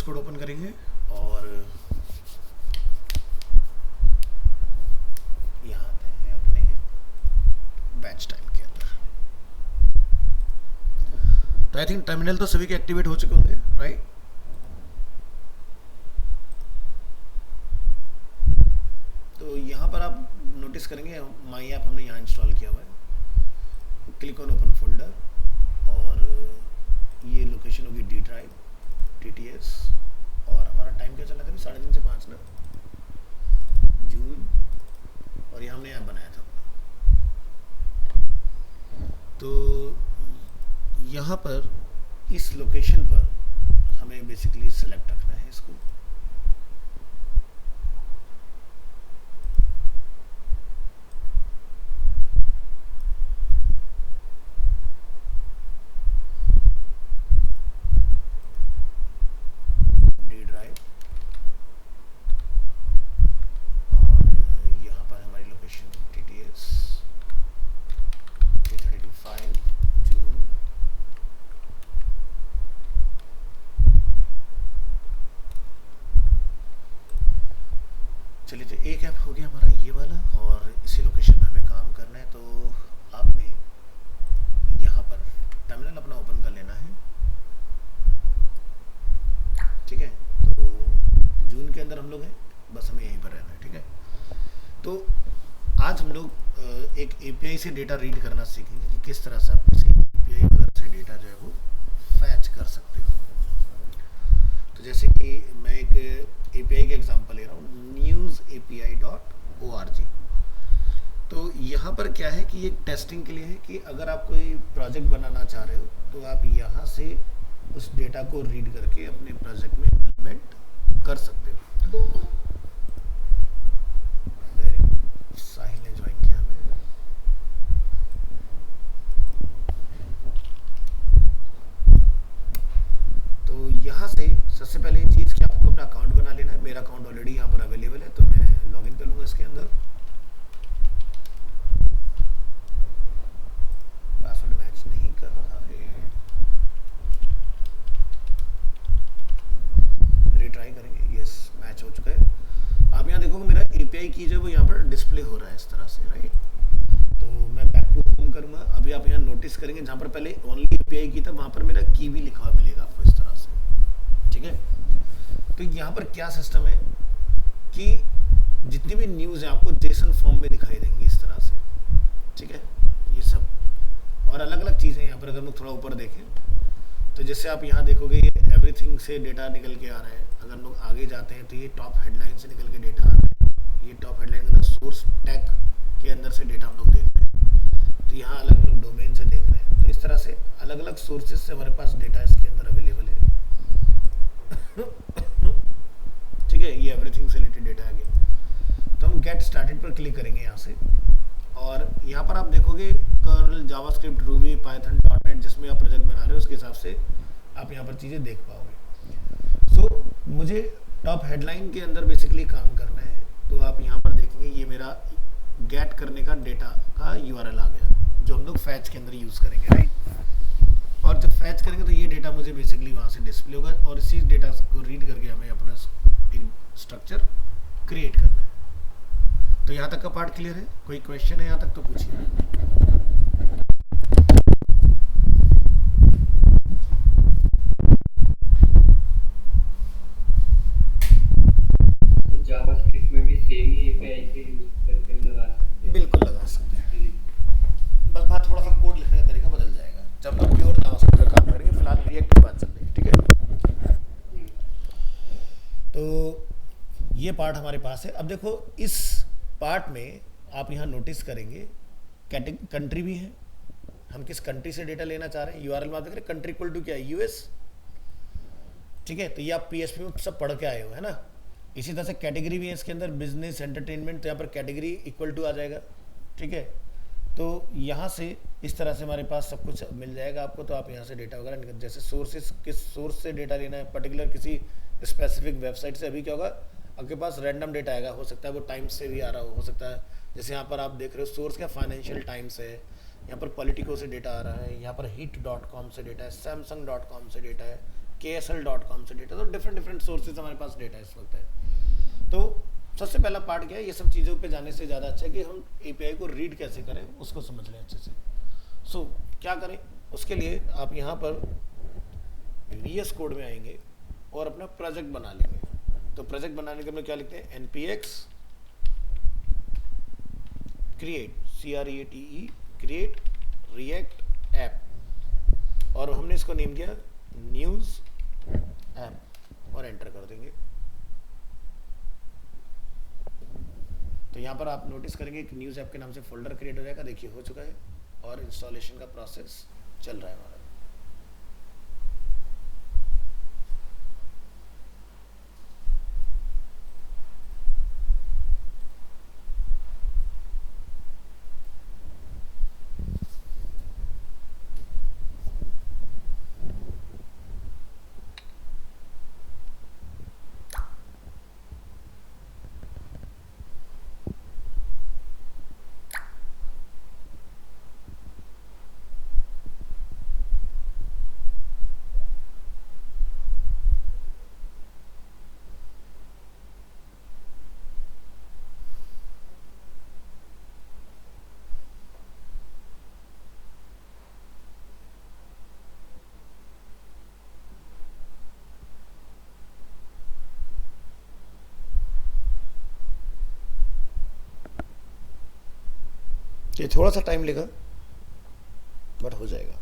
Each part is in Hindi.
कोड ओपन करेंगे और यहाँ आते हैं अपने बैच टाइम के अंदर। तो आई थिंक टर्मिनल तो सभी के एक्टिवेट हो चुके होंगे, राइट? तो यहाँ पर आप नोटिस करेंगे माई ऐप हमने यहाँ इंस्टॉल किया हुआ है। क्लिक ऑन ओपन फोल्डर और ये लोकेशन होगी डी ड्राइव TTS और हमारा टाइम क्या चला था? 3:30 से 5 ना, जून, और ये हमने ऐप बनाया था। तो यहाँ पर इस लोकेशन पर हमें बेसिकली सेलेक्ट रखना है इसको। चलिए, तो एक ऐप हो गया हमारा ये वाला और इसी लोकेशन में हमें काम करना है। तो आपने यहाँ पर टर्मिनल अपना ओपन कर लेना है, ठीक है? तो जून के अंदर हम लोग हैं, बस हमें यहीं पर रहना है, ठीक है? तो आज हम लोग एक API से डेटा रीड करना सीखेंगे कि किस तरह से आप किसी API वगैरह से डेटा जो है वो फैच कर सकते हो। तो जैसे कि मैं एक API का एग्जांपल ले रहा हूँ, newsapi.org। तो यहाँ पर क्या है कि ये टेस्टिंग के लिए है कि अगर आप कोई प्रोजेक्ट बनाना चाह रहे हो तो आप यहाँ से उस डेटा को रीड करके अपने प्रोजेक्ट में इम्प्लीमेंट कर सकते हो। साहिल ने ज्वाइन किया हमें। तो यहाँ से सबसे पहले चीज़ कि आपको अपना अकाउंट बना लेना है। मेरा अकाउंट ऑलरेडी यहाँ पर अवेलेबल है, तो मैं लॉगिन कर लूँगा इसके अंदर। पासवर्ड मैच नहीं कर रहा है, रिट्राई करेंगे। यस, मैच हो चुका है। आप यहाँ देखोगे मेरा API की जो वो यहाँ पर डिस्प्ले हो रहा है इस तरह से, राइट? तो मैं बैक टू होम करूँगा। अभी आप यहाँ नोटिस करेंगे जहाँ पर पहले ओनली API की था वहाँ पर मेरा की भी लिखा हुआ मिलेगा आपको इस तरह से, ठीक है? तो यहाँ पर क्या सिस्टम है कि जितनी भी न्यूज़ है आपको जेसन फॉर्म में दिखाई देंगी इस तरह से, ठीक है? ये सब और अलग अलग चीज़ें यहाँ पर अगर हम थोड़ा ऊपर देखें तो जैसे आप यहाँ देखोगे ये एवरीथिंग से डेटा निकल के आ रहा है। अगर हम लोग आगे जाते हैं तो ये टॉप हेडलाइन से निकल के डेटा आ रहा है। ये टॉप हेडलाइन के अंदर सोर्स टैग के अंदर से डेटा हम लोग देख रहे हैं। तो यहाँ अलग अलग डोमेन से देख रहे हैं। तो इस तरह से अलग अलग सोर्सेज से हमारे पास डेटा इसके अंदर अवेलेबल है, ठीक है? ये एवरीथिंग से रिलेटेड डेटा आ गया। तो हम गेट स्टार्टेड पर क्लिक करेंगे यहाँ से और यहाँ पर आप देखोगे curl, JavaScript, Ruby, Python, .NET जिसमें आप प्रोजेक्ट बना रहे हो उसके हिसाब से आप यहाँ पर चीज़ें देख पाओगे। सो मुझे टॉप हेडलाइन के अंदर बेसिकली काम करना है। तो आप यहाँ पर देखेंगे ये मेरा गेट करने का डेटा का URL आ गया जो हम लोग फैच के अंदर यूज़ करेंगे, राइट? और जब फैच करेंगे तो ये डेटा मुझे बेसिकली वहाँ से डिस्प्ले होगा और इसी डेटा को रीड करके हमें अपना एक स्ट्रक्चर क्रिएट करना है। तो यहाँ तक का पार्ट क्लियर है? कोई क्वेश्चन है यहाँ तक तो पूछिए। जावास्क्रिप्ट में भी सेम ही API से यूज करके लगा सकते हैं। बिल्कुल लगा सकते हैं, बस बात थोड़ा सा कोड लिखने का तरीका बदल जाएगा जब हम प्योर जावास्क्रिप्ट का काम करेंगे। फिलहाल रिएक्ट की बात चल रही है, ठीक है? तो ये पार्ट हमारे पास है। अब देखो इस पार्ट में आप यहाँ नोटिस करेंगे कंट्री भी है। हम किस कंट्री से डेटा लेना चाह रहे हैं। URL में आप देख रहे हैं कंट्री इक्वल टू क्या है? US, ठीक है? तो ये आप PHP में सब पढ़ के आए हो, है ना? इसी तरह से कैटेगरी भी है इसके अंदर, बिजनेस, एंटरटेनमेंट, तो यहाँ पर कैटेगरी इक्वल टू आ जाएगा, ठीक है? तो यहाँ से इस तरह से हमारे पास सब कुछ मिल जाएगा आपको। तो आप यहाँ से डेटा वगैरह जैसे सोर्सेस, किस सोर्स से डेटा लेना है, पर्टिकुलर किसी स्पेसिफिक वेबसाइट से। अभी क्या होगा आपके पास रैंडम डेटा आएगा, हो सकता है वो टाइम्स से भी आ रहा हो सकता है। जैसे यहाँ पर आप देख रहे हो सोर्स क्या फाइनेंशियल टाइम्स है, यहाँ पर पॉलिटिको से डेटा आ रहा है, यहाँ पर hit.com से डेटा है, samsung.com से डेटा है, KSL.com से डेटा, तो डिफरेंट सोर्सेज हमारे पास डेटा इस वक्त है। तो सबसे पहला पार्ट क्या है, ये सब चीज़ों पे जाने से ज़्यादा अच्छा है कि हम API को रीड कैसे करें उसको समझ लें अच्छे से। सो क्या करें, उसके लिए आप यहाँ पर VS कोड में आएंगे और अपना प्रोजेक्ट बना लेंगे। तो प्रोजेक्ट बनाने के लिए क्या लिखते हैं, npx create CREATE create react app, और हमने इसको नेम दिया न्यूज़ ऐप और एंटर कर देंगे। तो यहाँ पर आप नोटिस करेंगे कि न्यूज़ ऐप के नाम से फोल्डर क्रिएट हो जाएगा। देखिए हो चुका है और इंस्टॉलेशन का प्रोसेस चल रहा है हमारा। ये थोड़ा सा टाइम लेगा बट हो जाएगा।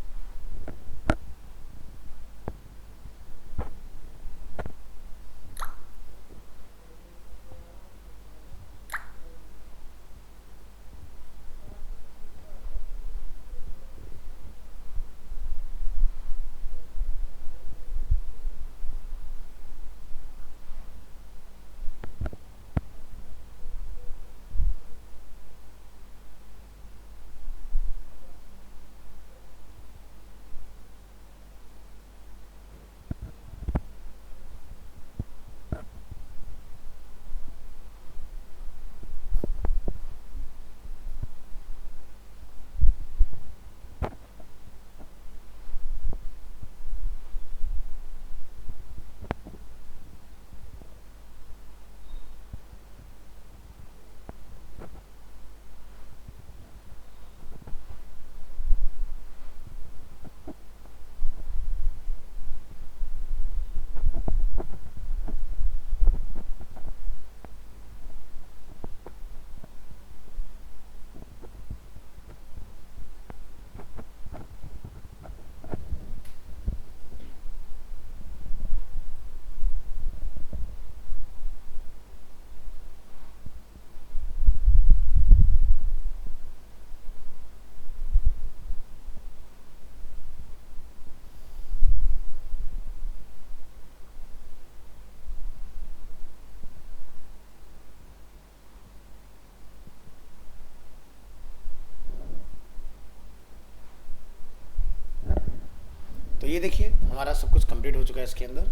तो ये देखिए हमारा सब कुछ कंप्लीट हो चुका है इसके अंदर।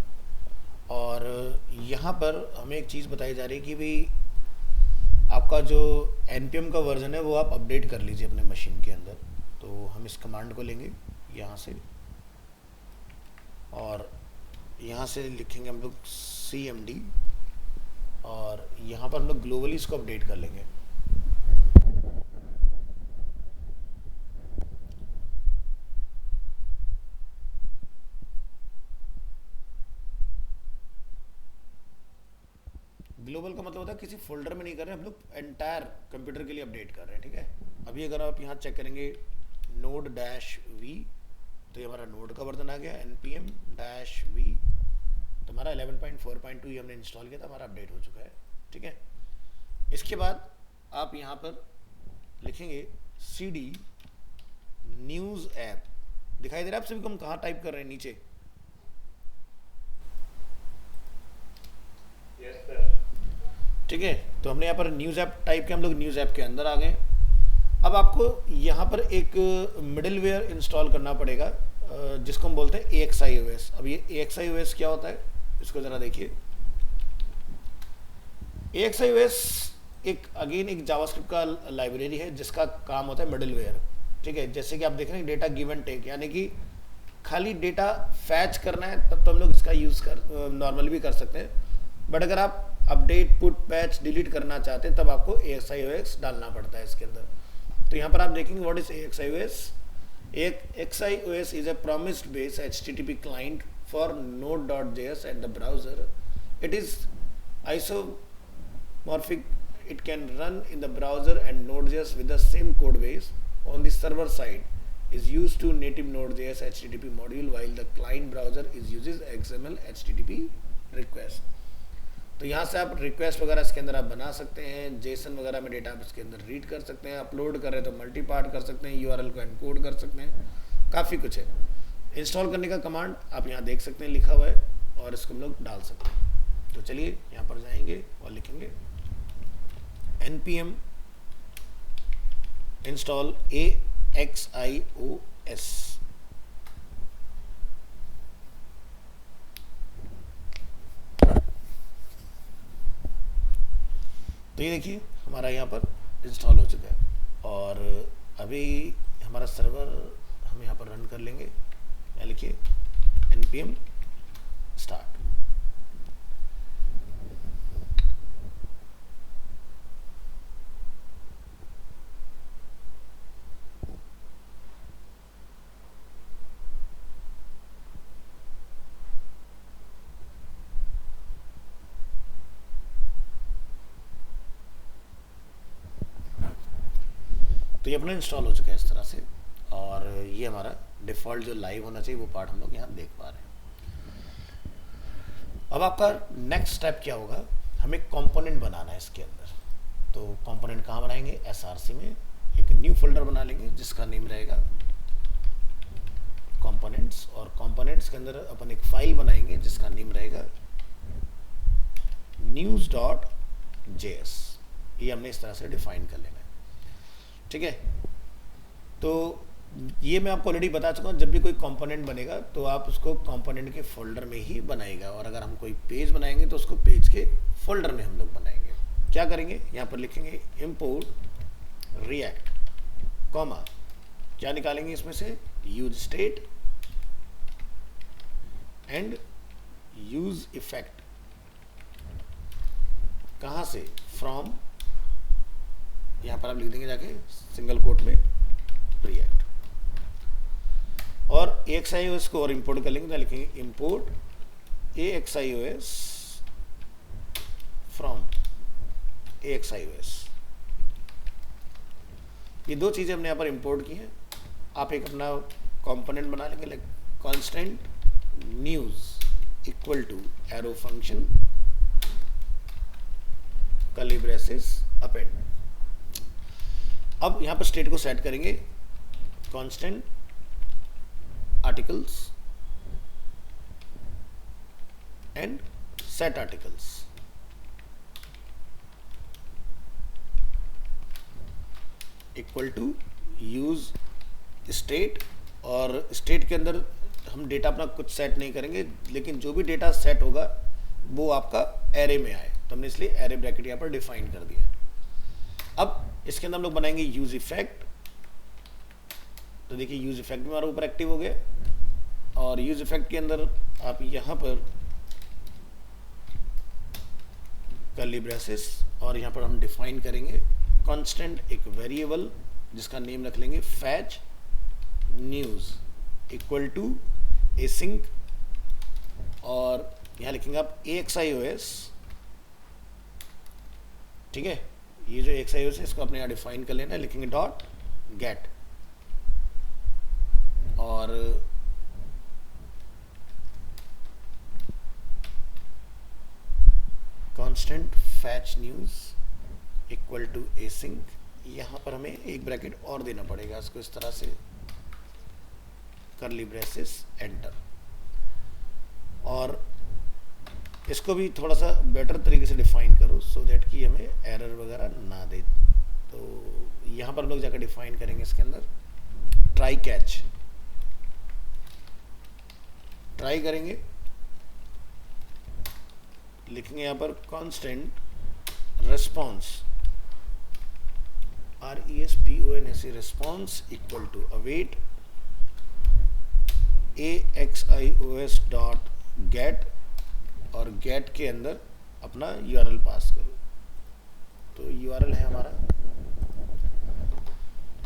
और यहाँ पर हमें एक चीज़ बताई जा रही है कि भाई आपका जो npm का वर्जन है वो आप अपडेट कर लीजिए अपने मशीन के अंदर। तो हम इस कमांड को लेंगे यहाँ से और यहाँ से लिखेंगे हम लोग cmd और यहाँ पर हम लोग ग्लोबली इसको अपडेट कर लेंगे। ग्लोबल का मतलब होता है किसी फोल्डर में नहीं कर रहे हैं हम लोग, एंटायर कंप्यूटर के लिए अपडेट कर रहे हैं, ठीक है। अभी अगर आप यहाँ चेक करेंगे node-v तो ये हमारा नोड का वर्जन आ गया, npm-v तो हमारा 11.4.2 ये हमने इंस्टॉल किया था, हमारा अपडेट हो चुका है, ठीक है। इसके बाद आप यहाँ पर लिखेंगे cd न्यूज़ ऐप। दिखाई दे रहा है आप सभी को हम कहाँ टाइप कर रहे हैं, नीचे। Yes sir. ठीक है, तो हमने यहाँ पर न्यूज़ ऐप टाइप किया, हम लोग न्यूज़ ऐप के अंदर आ गए। अब आपको यहाँ पर एक मिडलवेयर इंस्टॉल करना पड़ेगा जिसको हम बोलते हैं AXIOS। अब ये AXIOS क्या होता है इसको ज़रा देखिए। AXIOS एक जावास्क्रिप्ट का लाइब्रेरी है जिसका काम होता है मिडलवेयर, ठीक है। जैसे कि आप देख रहे हैं डेटा गिव एंड टेक, यानी कि खाली डेटा फैच करना है तब तो हम लोग इसका यूज़ कर नॉर्मली भी कर सकते हैं, बट अगर आप अपडेट पुट पैच डिलीट करना चाहते हैं तब आपको AXIOS डालना पड़ता है इसके अंदर। तो यहाँ पर आप देखेंगे what is AXIOS। AXIOS is a promised base HTTP client for Node.js and the browser. It is isomorphic. It can run in the browser and Node.js with the same code base. On the server side, is used to native Node.js HTTP module, while the client browser is uses XML HTTP request. तो यहाँ से आप रिक्वेस्ट वगैरह इसके अंदर आप बना सकते हैं, जेसन वगैरह में डेटा आप इसके अंदर रीड कर सकते हैं, अपलोड कर रहे हैं तो मल्टी पार्ट कर सकते हैं, URL को एनकोड कर सकते हैं, काफ़ी कुछ है। इंस्टॉल करने का कमांड आप यहाँ देख सकते हैं लिखा हुआ है और इसको हम लोग डाल सकते हैं। तो चलिए यहाँ पर जाएंगे और लिखेंगे npm install AXIOS। तो ये देखिए हमारा यहाँ पर इंस्टॉल हो चुका है और अभी हमारा सर्वर हम यहाँ पर रन कर लेंगे। यहाँ लिखिए npm start। तो ये अपना इंस्टॉल हो चुका है इस तरह से और ये हमारा डिफ़ॉल्ट जो लाइव होना चाहिए वो पार्ट हम लोग यहाँ देख पा रहे हैं। अब आपका नेक्स्ट स्टेप क्या होगा, हमें कंपोनेंट बनाना है इसके अंदर। तो कंपोनेंट कहाँ बनाएंगे, SRC में एक न्यू फोल्डर बना लेंगे जिसका नेम रहेगा कंपोनेंट्स, और कंपोनेंट्स के अंदर अपन एक फाइल बनाएंगे जिसका नेम रहेगा news.js। ये हमने इस तरह से डिफाइन कर लेना है, ठीक है। तो ये मैं आपको ऑलरेडी बता चुका हूँ, जब भी कोई कंपोनेंट बनेगा तो आप उसको कंपोनेंट के फोल्डर में ही बनाएगा, और अगर हम कोई पेज बनाएंगे तो उसको पेज के फोल्डर में हम लोग बनाएंगे। क्या करेंगे, यहाँ पर लिखेंगे import react कॉमा, क्या निकालेंगे इसमें से, use state and use effect. कहाँ से, फ्रॉम, यहाँ पर आप लिख देंगे जाके सिंगल कोट में रिएक्ट, और AXIOS को और इंपोर्ट कर लेंगे तो लिखेंगे इंपोर्ट AXIOS फ्रॉम AXIOS। ये दो चीज़ें हमने यहाँ पर इंपोर्ट की हैं। आप एक अपना कंपोनेंट बना लेंगे, like constant news equal to arrow function curly braces append. अब यहाँ पर स्टेट को सेट करेंगे constant articles and set articles. Equal to use state, और स्टेट के अंदर हम डेटा अपना कुछ सेट नहीं करेंगे, लेकिन जो भी डेटा सेट होगा वो आपका एरे में आए, तो हमने इसलिए एरे ब्रैकेट यहाँ पर डिफाइन कर दिया। अब इसके अंदर हम लोग बनाएंगे यूज इफेक्ट। तो देखिए यूज इफेक्ट भी हमारा ऊपर एक्टिव हो गया, और यूज इफेक्ट के अंदर आप यहाँ पर कर्ली ब्रेसेस, और यहाँ पर हम डिफाइन करेंगे कांस्टेंट एक वेरिएबल जिसका नेम रख लेंगे fetch news equal to async, और यहाँ लिखेंगे आप AXIOS, ठीक है। ये जो AXIOS है इसको अपने यहाँ डिफाइन कर लेना है, लिखेंगे डॉट गेट, और constant fetch news equal to async. यहाँ पर हमें एक ब्रैकेट और देना पड़ेगा, इसको इस तरह से कर्ली ब्रेसेस एंटर, और इसको भी थोड़ा सा बेटर तरीके से डिफाइन करो सो दैट कि हमें एरर वगैरह ना दे। तो यहाँ पर हम लोग जाकर डिफाइन करेंगे इसके अंदर ट्राई कैच, ट्राई करेंगे, लिखेंगे यहाँ पर constant response RESPONS response equal to await AXIOS.get और गेट के अंदर अपना URL पास करो। तो URL है हमारा,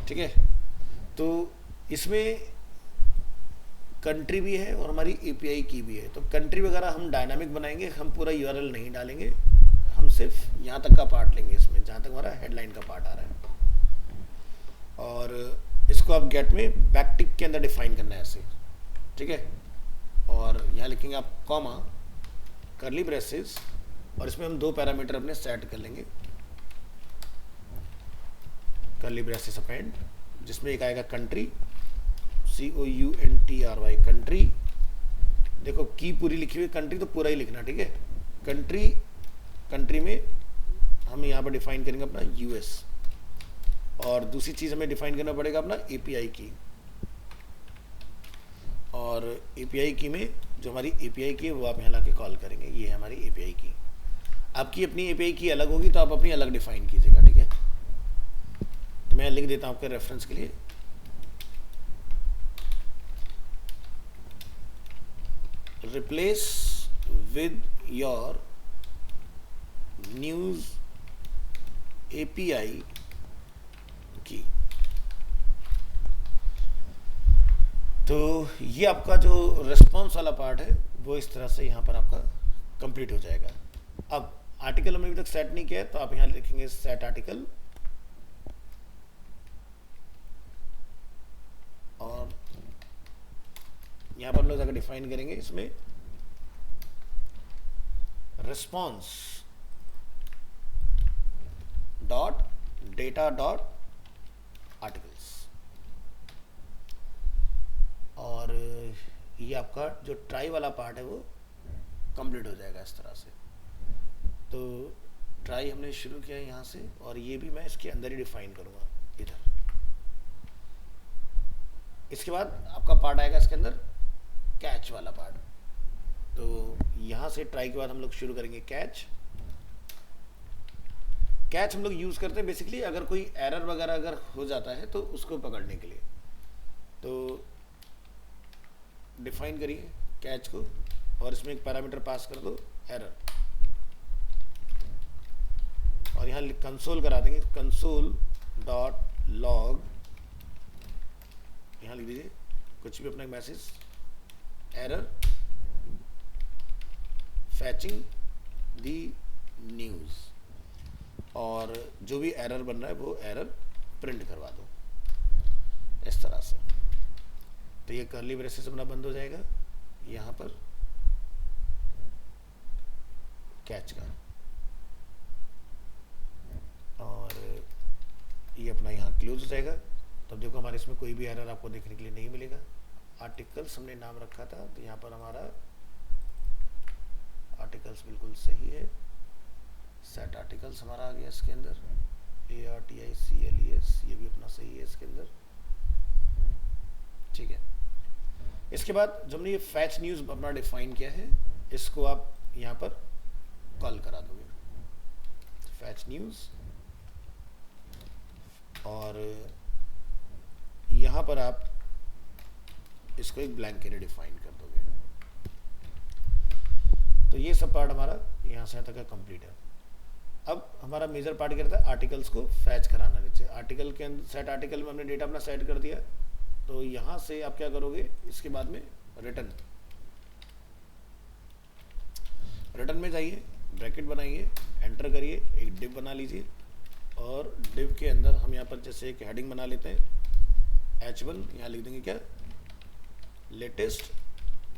ठीक है। तो इसमें कंट्री भी है और हमारी API की भी है। तो कंट्री वगैरह हम डायनामिक बनाएंगे, हम पूरा URL नहीं डालेंगे, हम सिर्फ यहाँ तक का पार्ट लेंगे इसमें, जहाँ तक हमारा हेडलाइन का पार्ट आ रहा है। और इसको आप गेट में बैकटिक के अंदर डिफाइन करना है ऐसे, ठीक है। और यहाँ लिखेंगे आप कॉमा करली ब्रेसेस और इसमें हम 2 पैरामीटर अपने सेट कर लेंगे। करली ब्रेसेस अपेंड, जिसमें एक आएगा कंट्री, COUNTRY कंट्री। देखो की पूरी लिखी हुई कंट्री, तो पूरा ही लिखना, ठीक है। कंट्री, कंट्री में हम यहाँ पर डिफाइन करेंगे अपना US। और दूसरी चीज़ हमें डिफाइन करना पड़ेगा अपना API की। और API की में जो हमारी API की है वो आप यहाँ लाके कॉल करेंगे। ये है हमारी API की। आपकी अपनी API की अलग होगी तो आप अपनी अलग डिफाइन कीजिएगा, ठीक है। तो मैं लिख देता हूँ आपके रेफरेंस के लिए। Replace with your news API की। तो ये आपका जो रिस्पॉन्स वाला पार्ट है वो इस तरह से यहाँ पर आपका कंप्लीट हो जाएगा। अब आर्टिकल हमने अभी तक सेट नहीं किया है, तो आप यहाँ लिखेंगे सेट आर्टिकल और यहाँ पर हम लोग जाकर डिफाइन करेंगे इसमें response dot data dot articles. और ये आपका जो ट्राई वाला पार्ट है वो कंप्लीट हो जाएगा इस तरह से। तो ट्राई हमने शुरू किया है यहाँ से, और ये भी मैं इसके अंदर ही डिफाइन करूँगा इधर। इसके बाद आपका पार्ट आएगा इसके अंदर कैच वाला पार्ट। तो यहाँ से ट्राई के बाद हम लोग शुरू करेंगे कैच। कैच हम लोग यूज़ करते हैं बेसिकली अगर कोई एरर वगैरह अगर हो जाता है तो उसको पकड़ने के लिए। तो डिफाइन करिए कैच को और इसमें एक पैरामीटर पास कर दो एरर, और यहाँ कंसोल करा देंगे कंसोल डॉट लॉग। यहाँ लिख दीजिए कुछ भी अपना मैसेज, एरर फैचिंग दी न्यूज़, और जो भी एरर बन रहा है वो एरर प्रिंट करवा दो इस तरह से। तो ये कर्ली ब्रेसेस अपना बंद हो जाएगा यहाँ पर कैच का, और ये अपना यहाँ क्लोज हो जाएगा। तब देखो हमारे इसमें कोई भी एरर आपको देखने के लिए नहीं मिलेगा। आर्टिकल्स हमने नाम रखा था, तो यहाँ पर हमारा आर्टिकल्स बिल्कुल सही है। सेट आर्टिकल्स हमारा आ गया इसके अंदर, ARTICLES, ये भी अपना सही है इसके अंदर, ठीक है। इसके बाद जब हमने ये फैच न्यूज़ अपना डिफाइन किया है, इसको आप यहाँ पर कॉल करा दोगे फैच न्यूज़, और यहाँ पर आप इसको एक ब्लैंक एरे डिफाइन कर दोगे। तो ये सब पार्ट हमारा यहाँ से यहाँ तक का कंप्लीट है। अब हमारा मेजर पार्ट क्या रहता है, आर्टिकल्स को फैच कराना नीचे। आर्टिकल के अंदर सेट आर्टिकल में हमने डेटा अपना सेट कर दिया, तो यहाँ से आप क्या करोगे, इसके बाद में रिटर्न, रिटर्न में जाइए, ब्रैकेट बनाइए, एंटर करिए, एक डिव बना लीजिए, और डिव के अंदर हम यहाँ पर जैसे एक हेडिंग बना लेते हैं H1, यहाँ लिख देंगे क्या, लेटेस्ट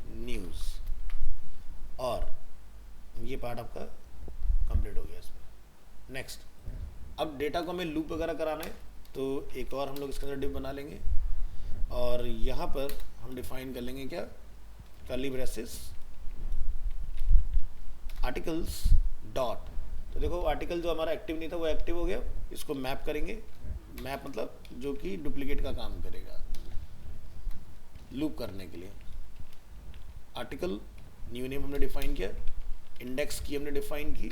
न्यूज़, और ये पार्ट आपका कंप्लीट हो गया इसमें। नेक्स्ट, अब डेटा को हमें लूप वगैरह कराना है, तो एक और हम लोग इसके अंदर डिव बना लेंगे, और यहाँ पर हम डिफाइन कर लेंगे क्या, कर्ली ब्रेसेस आर्टिकल्स डॉट। तो देखो आर्टिकल जो हमारा एक्टिव नहीं था वो एक्टिव हो गया, इसको मैप करेंगे। मैप मतलब जो कि डुप्लीकेट का काम करेगा लूप करने के लिए। आर्टिकल न्यू नेम हमने डिफाइन किया, इंडेक्स की हमने डिफाइन की,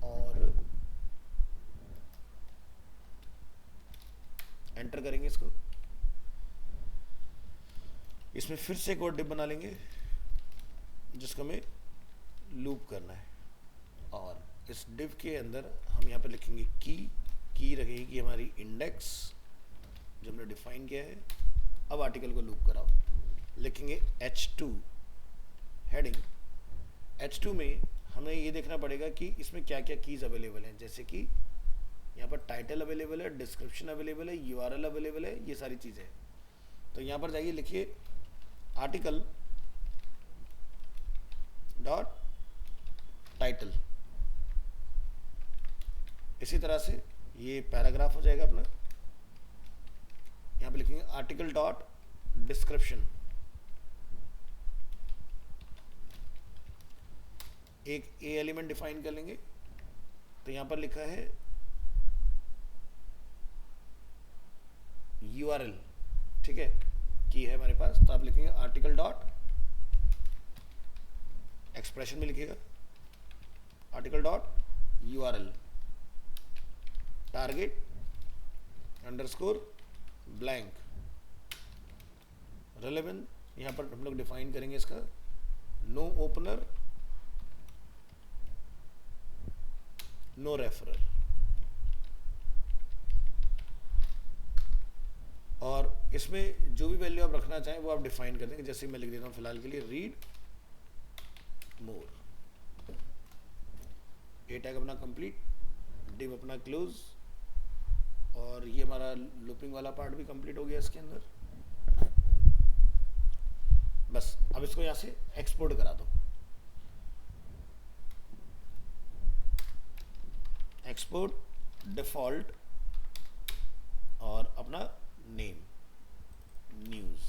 और इसमें फिर से एक और डिव बना लेंगे जिसको हमें लूप करना है, और इस डिव के अंदर हम यहाँ पर लिखेंगे की रहेगी हमारी इंडेक्स जो हमने डिफाइन किया है। अब आर्टिकल को लूप कराओ, लिखेंगे H2 हेडिंग। H2 में हमें ये देखना पड़ेगा कि इसमें क्या क्या कीज अवेलेबल हैं, जैसे कि यहाँ पर टाइटल अवेलेबल है, डिस्क्रिप्शन अवेलेबल है, URL अवेलेबल है, ये सारी चीज़ें। तो यहाँ पर जाइए, लिखिए आर्टिकल डॉट टाइटल। इसी तरह से ये पैराग्राफ हो जाएगा अपना। यहाँ पे लिखेंगे आर्टिकल डॉट डिस्क्रिप्शन। एक ए एलिमेंट डिफाइन कर लेंगे, तो यहाँ पर लिखा है URL, ठीक है, की है हमारे पास। तो आप लिखेंगे आर्टिकल डॉट एक्सप्रेशन में लिखिएगा article dot URL target underscore blank relevant. यहाँ पर हम लोग डिफाइन करेंगे इसका नो ओपनर नो रेफरर। और इसमें जो भी वैल्यू आप रखना चाहें वो आप डिफाइन कर देंगे। जैसे मैं लिख देता हूँ फिलहाल के लिए रीड मोर। ए टैग अपना कंप्लीट, डिव अपना क्लोज, और ये हमारा लूपिंग वाला पार्ट भी कंप्लीट हो गया इसके अंदर। बस अब इसको यहाँ से एक्सपोर्ट करा दो। एक्सपोर्ट डिफॉल्ट और अपना नेम न्यूज,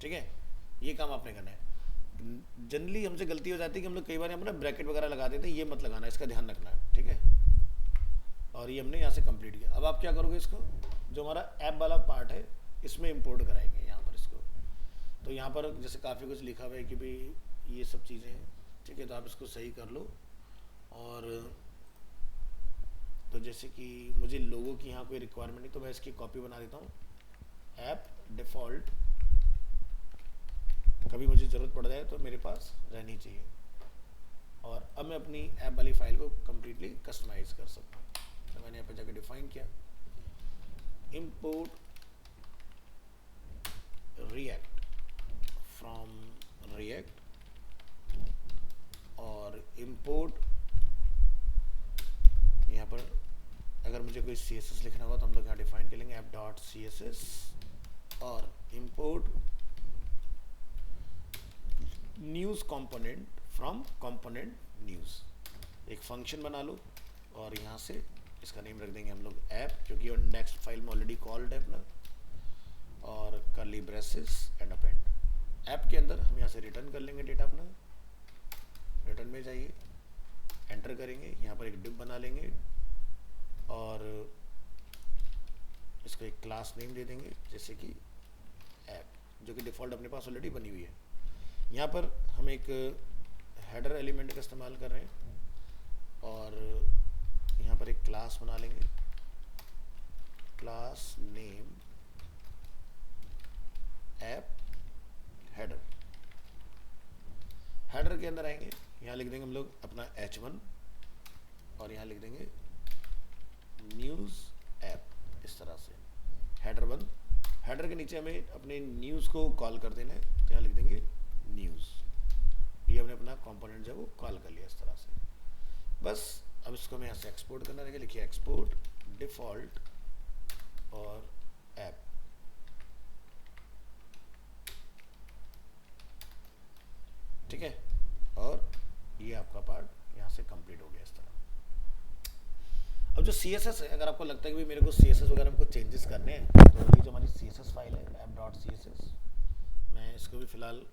ठीक है। ये काम आपने करना है। जनरली हमसे गलती हो जाती है कि हम लोग कई बार यहाँ पर ब्रैकेट वगैरह लगा देते हैं, ये मत लगाना, इसका ध्यान रखना है, ठीक है। और ये हमने यहाँ से कंप्लीट किया। अब आप क्या करोगे, इसको जो हमारा ऐप वाला पार्ट है इसमें इंपोर्ट कराएंगे यहाँ पर इसको। तो यहाँ पर जैसे काफ़ी कुछ लिखा हुआ है कि भाई ये सब चीज़ें हैं, ठीक है, तो आप इसको सही कर लो। और तो जैसे कि मुझे लोगों की यहाँ कोई रिक्वायरमेंट नहीं, तो मैं इसकी कॉपी बना देता हूँ ऐप डिफ़ॉल्ट। कभी मुझे ज़रूरत पड़ जाए तो मेरे पास रहनी चाहिए। और अब मैं अपनी ऐप वाली फाइल को कम्प्लीटली कस्टमाइज़ कर सकता हूँ। तो मैंने यहाँ पे जाकर डिफाइन किया import react from react, और import यहाँ पर अगर मुझे कोई CSS लिखना होगा तो हम लोग यहाँ डिफाइन कर लेंगे app.css, और import news component from component news. एक फंक्शन बना लो और यहाँ से इसका नेम रख देंगे हम लोग ऐप, क्योंकि नेक्स्ट फाइल में ऑलरेडी कॉल्ड है अपना, और curly braces and append. App के अंदर हम यहाँ से रिटर्न कर लेंगे डेटा अपना। रिटर्न में जाइए, एंटर करेंगे, यहाँ पर एक डिव बना लेंगे और इसको एक क्लास नेम दे देंगे जैसे कि ऐप, जो कि डिफ़ॉल्ट अपने पास ऑलरेडी बनी हुई है। यहाँ पर हम एक हेडर एलिमेंट का इस्तेमाल कर रहे हैं और यहाँ पर एक क्लास बना लेंगे, class name app header. Header के अंदर आएंगे, यहाँ लिख देंगे हम लोग अपना H1 और यहाँ लिख देंगे न्यूज़ ऐप। इस तरह से हेडर 1। हेडर के नीचे हमें अपने न्यूज़ को कॉल कर देना है, तो यहाँ लिख देंगे न्यूज़। ये हमने अपना कंपोनेंट जो है वो कॉल कर लिया इस तरह से। बस अब इसको हमें यहाँ से एक्सपोर्ट करना रहेगा। लिखिए एक्सपोर्ट डिफ़ॉल्ट और ऐप। ठीक है, और ये आपका पार्ट यहाँ से कंप्लीट हो गया इस तरह। अब जो CSS है, अगर आपको लगता है कि भाई मेरे को CSS वगैरह में कुछ चेंजेस करने हैं, तो ये जो हमारी CSS फाइल है app.css, मैं इसको भी फ़िलहाल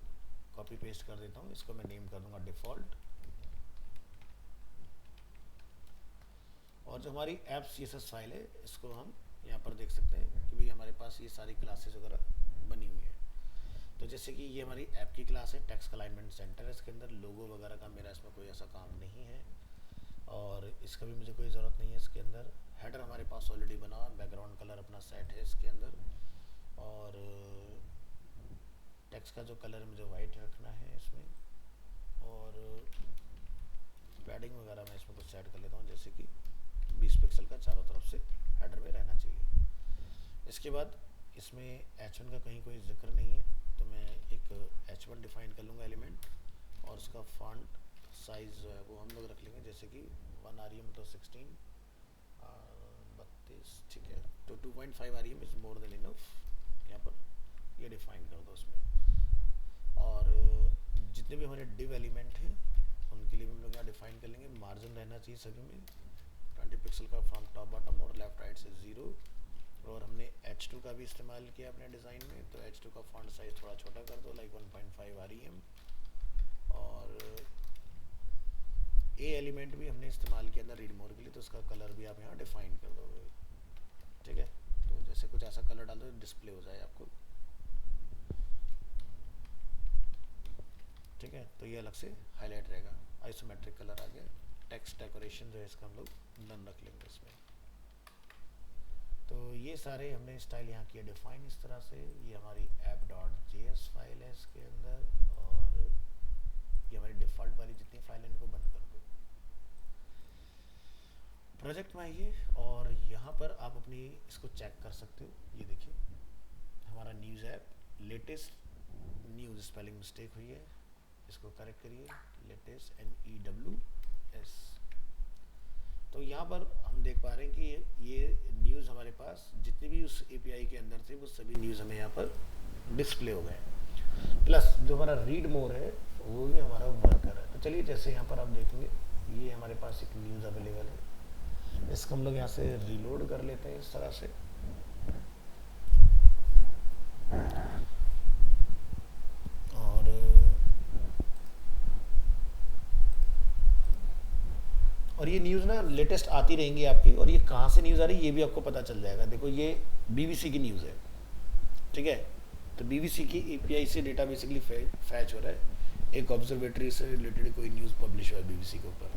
कॉपी पेस्ट कर देता हूँ। इसको मैं नेम कर दूंगा डिफ़ॉल्ट। और जो हमारी ऐप CSS फाइल है, इसको हम यहाँ पर देख सकते हैं कि भाई हमारे पास ये सारी क्लासेस वगैरह बनी हुई है। तो जैसे कि ये हमारी ऐप की क्लास है, टेक्स्ट अलाइनमेंट सेंटर है, इसके अंदर लोगो वगैरह का मेरा इसमें कोई ऐसा काम नहीं है और इसका भी मुझे कोई ज़रूरत नहीं है। इसके अंदर हेडर हमारे पास ऑलरेडी बना हुआ, बैकग्राउंड कलर अपना सेट है इसके अंदर, और टेक्स्ट का जो कलर मुझे वाइट रखना है इसमें, और पैडिंग वगैरह मैं इसमें कुछ सेट कर लेता हूँ, जैसे कि 20 पिक्सल का चारों तरफ से हेडर में रहना चाहिए। इसके बाद इसमें H1 का कहीं कोई जिक्र नहीं है, तो मैं एक H1 डिफाइन कर लूँगा एलिमेंट, और उसका फॉन्ट साइज़ जो है वो हम लोग रख लेंगे, जैसे कि 1 REM तो 16 32, ठीक है, तो 2.5 REM is more than enough. यहाँ पर ये डिफाइन कर दो उसमें। और जितने भी हमारे डिव एलिमेंट हैं उनके लिए भी हम लोग यहाँ डिफाइन कर लेंगे, मार्जिन रहना चाहिए सभी में 20 पिक्सल का फ्रॉम टॉप बॉटम और लेफ्ट राइट से 0। और हमने H2 का भी इस्तेमाल किया अपने डिज़ाइन में, तो H2 का फॉन्ट साइज थोड़ा छोटा कर दो, लाइक 1.5 REM। और ए एलिमेंट भी हमने इस्तेमाल किया अंदर रीड मोड के लिए, तो उसका कलर भी आप यहाँ डिफाइन कर दोगे, ठीक है। तो जैसे कुछ ऐसा कलर डाल दो डिस्प्ले हो जाए आपको, ठीक है। तो ये अलग से हाईलाइट रहेगा, आइसोमेट्रिक कलर आ गया। टेक्स्ट डेकोरेशन जो है इसका हम लोग डन रख लेंगे इसमें। तो ये सारे हमने स्टाइल यहाँ किया डिफाइन इस तरह से। ये हमारी app.js फाइल है इसके अंदर, और ये हमारी डिफ़ॉल्ट वाली जितनी फाइल है इनको बंद कर दो। प्रोजेक्ट में आइए, और यहाँ पर आप अपनी इसको चेक कर सकते हो। ये देखिए हमारा news app, latest news spelling mistake हुई है, इसको करेक्ट करिए, लेटेस्ट NEWS। तो यहाँ पर हम देख पा रहे हैं कि ये न्यूज़ हमारे पास जितने भी उस API के अंदर थे वो सभी न्यूज़ हमें यहाँ पर डिस्प्ले हो गए। प्लस जो हमारा रीड मोर है वो भी हमारा वर्कर है। तो चलिए जैसे यहाँ पर आप देखेंगे ये हमारे पास एक न्यूज़ अवेलेबल है, इसको हम लोग यहाँ से रीलोड कर लेते हैं इस तरह से। और ये न्यूज़ ना लेटेस्ट आती रहेंगी आपकी, और ये कहाँ से न्यूज़ आ रही है ये भी आपको पता चल जाएगा। देखो ये BBC की न्यूज़ है, ठीक है। तो BBC की API से डेटा बेसिकली फैच हो रहा है, एक ऑब्जर्वेटरी से रिलेटेड कोई न्यूज़ पब्लिश हुआ है BBC के ऊपर।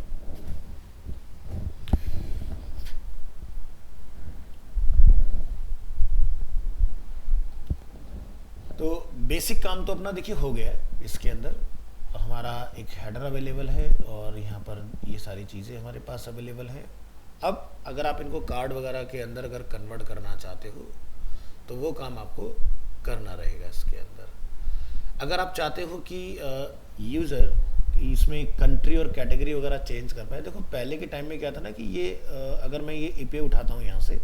तो बेसिक काम तो अपना देखिए हो गया है। इसके अंदर हमारा एक हेडर अवेलेबल है, और यहाँ पर ये सारी चीज़ें हमारे पास अवेलेबल हैं। अब अगर आप इनको कार्ड वगैरह के अंदर अगर कन्वर्ट करना चाहते हो तो वो काम आपको करना रहेगा इसके अंदर। अगर आप चाहते हो कि यूज़र इसमें कंट्री और कैटेगरी वगैरह चेंज कर पाए, देखो पहले के टाइम में क्या था ना कि ये अगर मैं ये API उठाता हूँ यहाँ से,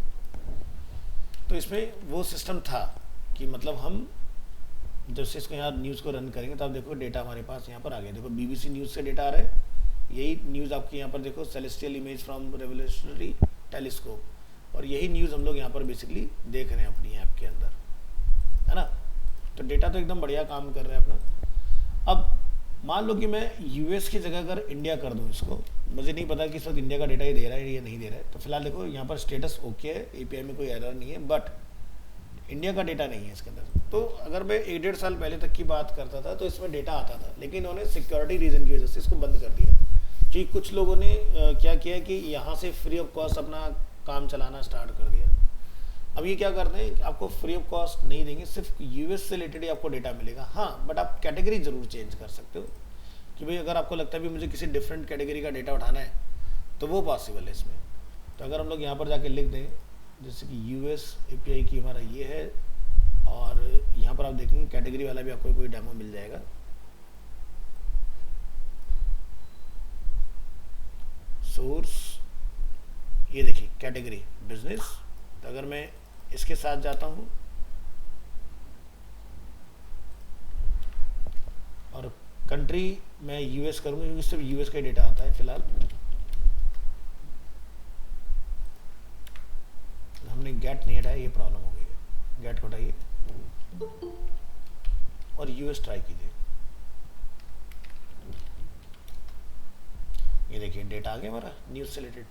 तो इसमें वो सिस्टम था कि मतलब हम जैसे इसको यहाँ न्यूज़ को रन करेंगे तो आप देखो डेटा हमारे पास यहाँ पर आ गया। देखो BBC न्यूज़ से डेटा आ रहा है, यही न्यूज़ आपकी यहाँ पर देखो celestial image from revolutionary telescope, और यही न्यूज़ हम लोग यहाँ पर बेसिकली देख रहे हैं अपनी ऐप के अंदर, है ना। तो डेटा तो एकदम बढ़िया काम कर रहा है अपना। अब मान लो कि मैं US की जगह अगर इंडिया कर दूँ इसको, मुझे नहीं पता कि इस वक्त इंडिया का डेटा ये दे रहा है या नहीं दे रहा है। तो फिलहाल देखो यहाँ पर स्टेटस ओके है, API में कोई एरर नहीं है, बट इंडिया का डेटा नहीं है इसके अंदर। तो अगर मैं 1-1.5 साल पहले तक की बात करता था तो इसमें डेटा आता था, लेकिन इन्होंने सिक्योरिटी रीज़न की वजह से इसको बंद कर दिया। कि कुछ लोगों ने क्या किया कि यहाँ से फ्री ऑफ कॉस्ट अपना काम चलाना स्टार्ट कर दिया। अब ये क्या करते हैं कि आपको फ्री ऑफ कॉस्ट नहीं देंगे, सिर्फ US से रिलेटेड ही आपको डेटा मिलेगा। हाँ, बट आप कैटेगरी ज़रूर चेंज कर सकते हो कि भाई अगर आपको लगता है भी मुझे किसी डिफरेंट कैटेगरी का डेटा उठाना है तो वो पॉसिबल है इसमें। तो अगर हम लोग यहाँ पर जाके लिख दें जैसे कि US API की हमारा ये है, और यहाँ पर आप देखेंगे कैटेगरी वाला भी आपको कोई डेमो मिल जाएगा। सोर्स, ये देखिए कैटेगरी बिजनेस। तो अगर मैं इसके साथ जाता हूँ और कंट्री मैं US करूँगा क्योंकि सिर्फ US का डेटा आता है फिलहाल। हमने गेट नहीं हटाया, ये प्रॉब्लम हो गई है। गेट को हटाइए और US ट्राई कीजिए। ये देखिए डेटा आ गया हमारा न्यूज़ से रिलेटेड।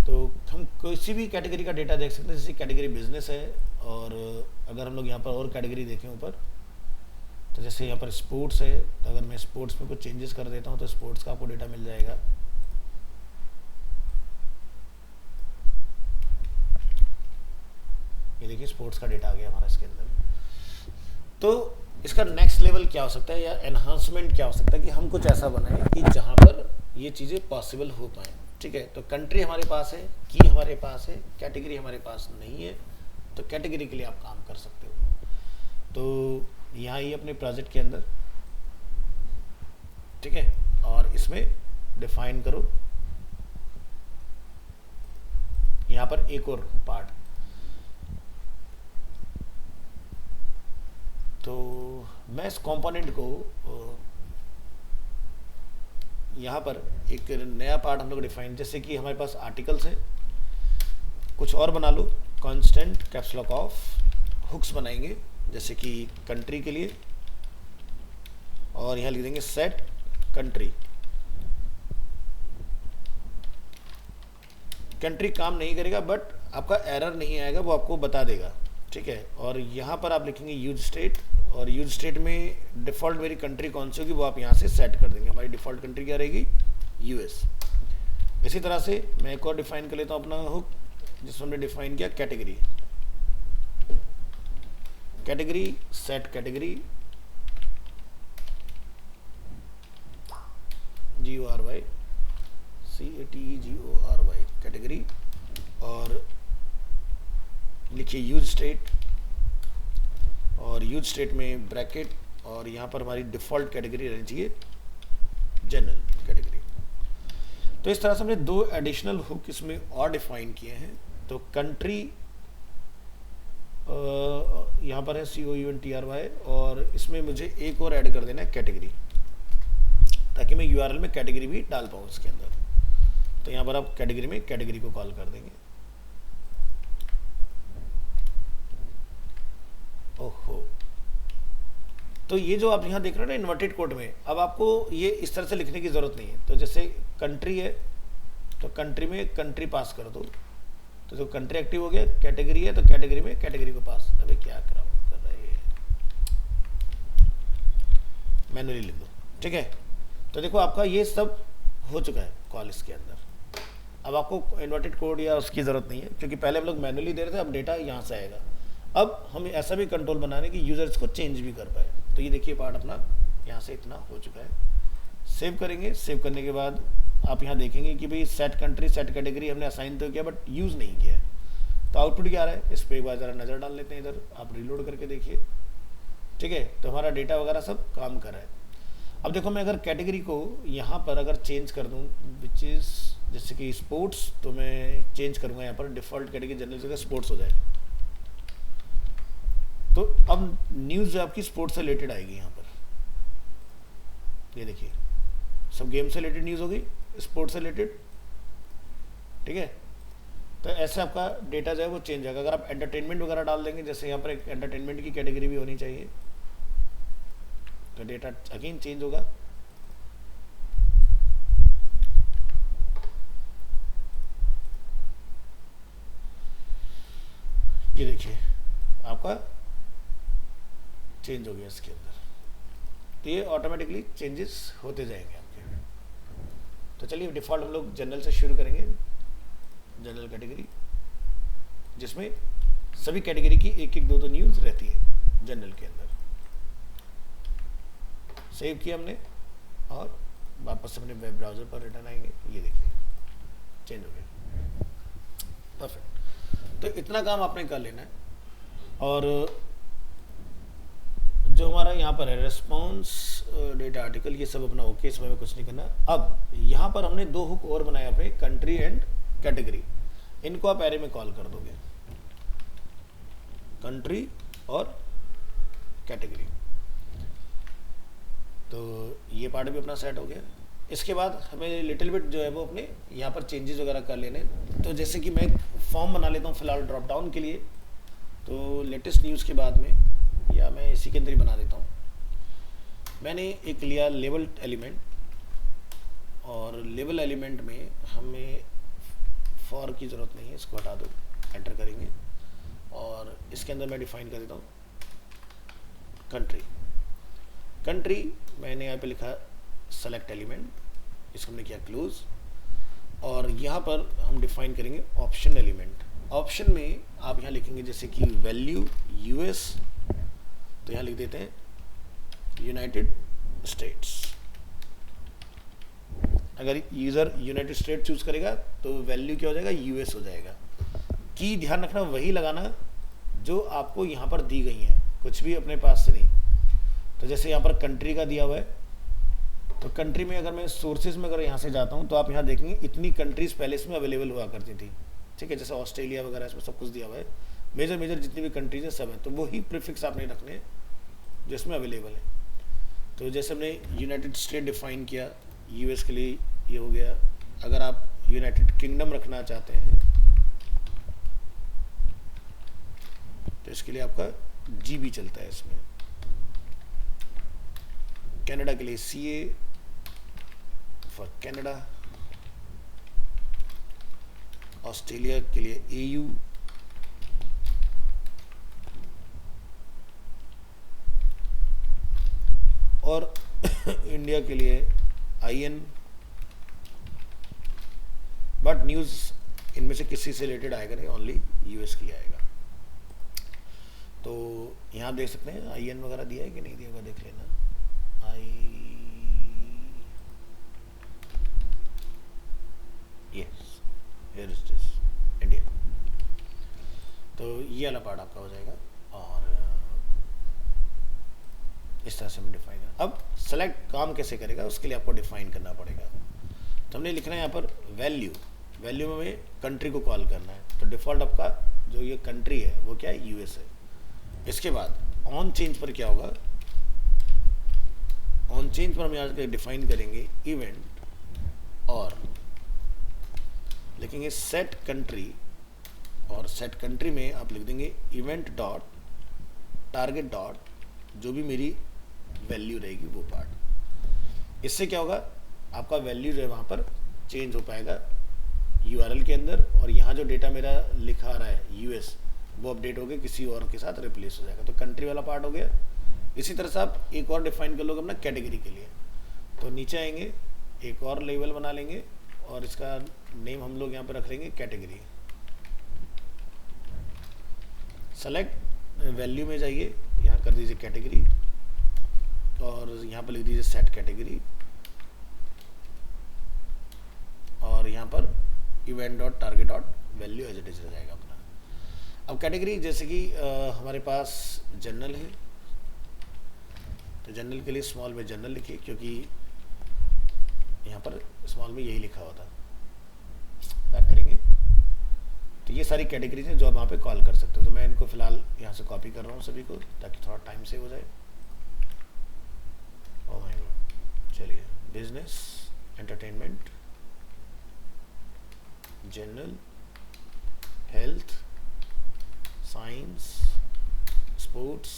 तो हम किसी भी कैटेगरी का डेटा देख सकते हैं। जैसे कैटेगरी बिजनेस है, और अगर हम लोग यहाँ पर और कैटेगरी देखें ऊपर तो जैसे यहाँ पर स्पोर्ट्स है, तो अगर मैं स्पोर्ट्स में कुछ चेंजेस कर देता हूँ तो स्पोर्ट्स का आपको डेटा मिल जाएगा। ये देखिए स्पोर्ट्स का डेटा आ गया हमारा इसके अंदर। तो इसका नेक्स्ट लेवल क्या हो सकता है या एनहांसमेंट क्या हो सकता है कि हम कुछ ऐसा बनाएं कि जहाँ पर ये चीज़ें पॉसिबल हो पाए। ठीक है, तो कंट्री हमारे पास है, की हमारे पास है, कैटेगरी हमारे पास नहीं है, तो कैटेगरी के लिए आप काम कर सकते हो। तो यहाँ ही अपने प्रोजेक्ट के अंदर, ठीक है, और इसमें डिफाइन करो यहाँ पर एक और पार्ट। तो मैं इस कंपोनेंट को यहाँ पर एक नया पार्ट हम लोग डिफाइन, जैसे कि हमारे पास आर्टिकल्स हैं, कुछ और बना लो, constant caps lock of hooks बनाएंगे जैसे कि कंट्री के लिए, और यहाँ लिख देंगे सेट कंट्री। कंट्री काम नहीं करेगा बट आपका एरर नहीं आएगा, वो आपको बता देगा। ठीक है, और यहाँ पर आप लिखेंगे यूज स्टेट, और यूज स्टेट में डिफ़ॉल्ट मेरी कंट्री कौन सी होगी वो आप यहाँ से सेट कर देंगे। हमारी डिफ़ॉल्ट कंट्री क्या रहेगी, यूएस। इसी तरह से मैं एक और डिफाइन कर लेता हूँ अपना हुक, जिसमें हमने डिफाइन किया category. Category set category GORY CATEGORY category, और लिखिए यूज स्टेट, और यूज स्टेट में ब्रैकेट, और यहाँ पर हमारी डिफ़ॉल्ट कैटेगरी रहनी चाहिए जनरल कैटेगरी। तो इस तरह से हमने दो एडिशनल हुक इसमें और डिफाइन किए हैं। तो कंट्री यहाँ पर है COUNTRY, और इसमें मुझे एक और ऐड कर देना है कैटेगरी, ताकि मैं URL में कैटेगरी भी डाल पाऊँ इसके अंदर। तो यहाँ पर आप कैटेगरी में कैटेगरी को कॉल कर देंगे। ओहो, तो ये जो आप यहाँ देख रहे हो ना इन्वर्टेड कोड में, अब आपको ये इस तरह से लिखने की ज़रूरत नहीं है। तो जैसे कंट्री है तो कंट्री में कंट्री पास कर दो, तो जो कंट्री एक्टिव हो गया, कैटेगरी है तो कैटेगरी में कैटेगरी को पास। अबे क्या कर रहा है, मैनुअली लिख दो। ठीक है, तो देखो आपका ये सब हो चुका है कॉल इसके अंदर। अब आपको इन्वर्टेड कोड या उसकी ज़रूरत नहीं है, क्योंकि पहले हम लोग मैनुअली दे रहे थे, अब डेटा यहाँ से आएगा। अब हम ऐसा भी कंट्रोल बनाने कि यूजर्स को चेंज भी कर पाए। तो ये देखिए पार्ट अपना यहाँ से इतना हो चुका है। सेव करेंगे, सेव करने के बाद आप यहाँ देखेंगे कि भाई सेट कंट्री सेट कैटेगरी हमने असाइन तो किया बट यूज़ नहीं किया। तो आउटपुट क्या आ रहा है, इस पर एक बार ज़रा नज़र डाल लेते हैं। इधर आप रिलोड करके देखिए। ठीक है, तो हमारा डेटा वगैरह सब काम कर रहा है। अब देखो मैं अगर कैटेगरी को यहाँ पर अगर चेंज कर दूँ, विच इज़ जैसे कि स्पोर्ट्स, तो मैं चेंज करूँगा यहाँ पर डिफ़ॉल्ट कैटेगरी जनरल जगह स्पोर्ट्स हो जाए। तो अब न्यूज़ जो आपकी स्पोर्ट्स से रिलेटेड आएगी यहाँ पर, ये देखिए सब गेम से रिलेटेड न्यूज़ हो गई, स्पोर्ट्स से रिलेटेड। ठीक है, तो ऐसे आपका डेटा जो है वो चेंज होगा। अगर आप एंटरटेनमेंट वगैरह डाल देंगे, जैसे यहाँ पर एक एंटरटेनमेंट की कैटेगरी भी होनी चाहिए, तो डेटा अगेन चेंज होगा। ये देखिए आपका चेंज हो गया इसके अंदर। तो ये ऑटोमेटिकली चेंजेस होते जाएंगे आपके। तो चलिए डिफ़ॉल्ट हम लोग जनरल से शुरू करेंगे। जनरल कैटेगरी, जिसमें सभी कैटेगरी की एक एक दो दो न्यूज़ रहती है जनरल के अंदर। सेव किया हमने और वापस अपने वेब ब्राउज़र पर रिटर्न आएंगे। ये देखिए चेंज हो गया, परफेक्ट। तो इतना काम आपने कर लेना है। और जो हमारा यहाँ पर है रेस्पॉन्स डेटा आर्टिकल, ये सब अपना ओके, इसमें हमें कुछ नहीं करना। अब यहाँ पर हमने दो हुक और बनाए अपने, कंट्री एंड कैटेगरी। इनको आप एरे में कॉल कर दोगे, कंट्री और कैटेगरी। तो ये पार्ट भी अपना सेट हो गया। इसके बाद हमें लिटिल बिट जो है वो अपने यहाँ पर चेंजेस वगैरह कर लेने। तो जैसे कि मैं फॉर्म बना लेता हूँ फिलहाल ड्रॉप डाउन के लिए। तो लेटेस्ट न्यूज़ के बाद में, या मैं इसी के अंदर ही बना देता हूँ। मैंने एक लिया लेवल एलिमेंट, और लेवल एलिमेंट में हमें फॉर की ज़रूरत नहीं है, इसको हटा दो, एंटर करेंगे। और इसके अंदर मैं डिफाइन कर देता हूँ कंट्री। कंट्री मैंने यहाँ पे लिखा सेलेक्ट एलिमेंट, इसको हमने किया क्लोज, और यहाँ पर हम डिफाइन करेंगे ऑप्शन एलिमेंट। ऑप्शन में आप यहाँ लिखेंगे जैसे कि वैल्यू यूएस, तो यहाँ लिख देते हैं यूनाइटेड स्टेट्स। अगर यूजर यूनाइटेड स्टेट चूज करेगा तो वैल्यू क्या हो जाएगा, यूएस हो जाएगा। की ध्यान रखना वही लगाना जो आपको यहाँ पर दी गई है, कुछ भी अपने पास से नहीं। तो जैसे यहाँ पर कंट्री का दिया हुआ है, तो कंट्री में अगर मैं सोर्सेज में अगर यहाँ से जाता हूँ तो आप यहाँ देखेंगे इतनी कंट्रीज पहले इसमें अवेलेबल हुआ करती थी, ठीक है। जैसे ऑस्ट्रेलिया वगैरह इसमें सब कुछ दिया हुआ है, मेजर मेजर जितनी भी कंट्रीज है सब है, तो वही प्रीफिक्स आपने रखने हैं जो इसमें अवेलेबल है। तो जैसे हमने यूनाइटेड स्टेट डिफाइन किया, यूएस के लिए ये हो गया। अगर आप यूनाइटेड किंगडम रखना चाहते हैं तो इसके लिए आपका जीबी चलता है इसमें। कनाडा के लिए सीए फॉर कनाडा, ऑस्ट्रेलिया के लिए एयू, और इंडिया के लिए आईएन। बट न्यूज इनमें से किसी से रिलेटेड आएगा नहीं, ओनली यूएस के लिए आएगा। तो यहाँ देख सकते हैं आईएन वगैरह दिया है कि नहीं दिया होगा, देख लेना। Yes, here is this India. तो ये वाला पार्ट आपका हो जाएगा, और इस तरह से हम डिफाइन करें। अब सेलेक्ट काम कैसे करेगा उसके लिए आपको डिफाइन करना पड़ेगा। तो हमने लिखना है यहाँ पर वैल्यू, वैल्यू में हमें कंट्री को कॉल करना है। तो डिफ़ॉल्ट आपका जो ये कंट्री है वो क्या है, यूएस है। इसके बाद ऑन चेंज पर क्या होगा, ऑन चेंज पर हम यहाँ से डिफाइन करेंगे इवेंट, और लिखेंगे सेट कंट्री, और सेट कंट्री में आप लिख देंगे इवेंट डॉट टारगेट डॉट जो भी मेरी वैल्यू रहेगी वो पार्ट। इससे क्या होगा, आपका वैल्यू जो है वहाँ पर चेंज हो पाएगा यूआरएल के अंदर, और यहाँ जो डेटा मेरा लिखा आ रहा है यूएस वो अपडेट हो गया किसी और के साथ रिप्लेस हो जाएगा। तो कंट्री वाला पार्ट हो गया। इसी तरह से आप एक और डिफाइन कर लोगे अपना कैटेगरी के लिए। तो नीचे आएंगे, एक और लेवल बना लेंगे, और इसका नेम हम लोग यहाँ पर रख लेंगे कैटेगरी। सेलेक्ट वैल्यू में जाइए, यहाँ कर दीजिए कैटेगरी, और यहाँ पर लिख दीजिए सेट कैटेगरी, और यहाँ पर event dot target dot value as it is रह जाएगा अपना। अब कैटेगरी जैसे कि हमारे पास जनरल है, तो जनरल के लिए स्मॉल में जनरल लिखिए, क्योंकि यहाँ पर स्मॉल में यही लिखा हुआ था। बैक करेंगे तो ये सारी कैटेगरीज हैं जो आप वहाँ पे कॉल कर सकते हो। तो मैं इनको फिलहाल यहाँ से कॉपी कर रहा हूँ सभी को, ताकि थोड़ा टाइम सेव हो जाए। ओह माय गॉड, चलिए business, entertainment, general, health, science, sports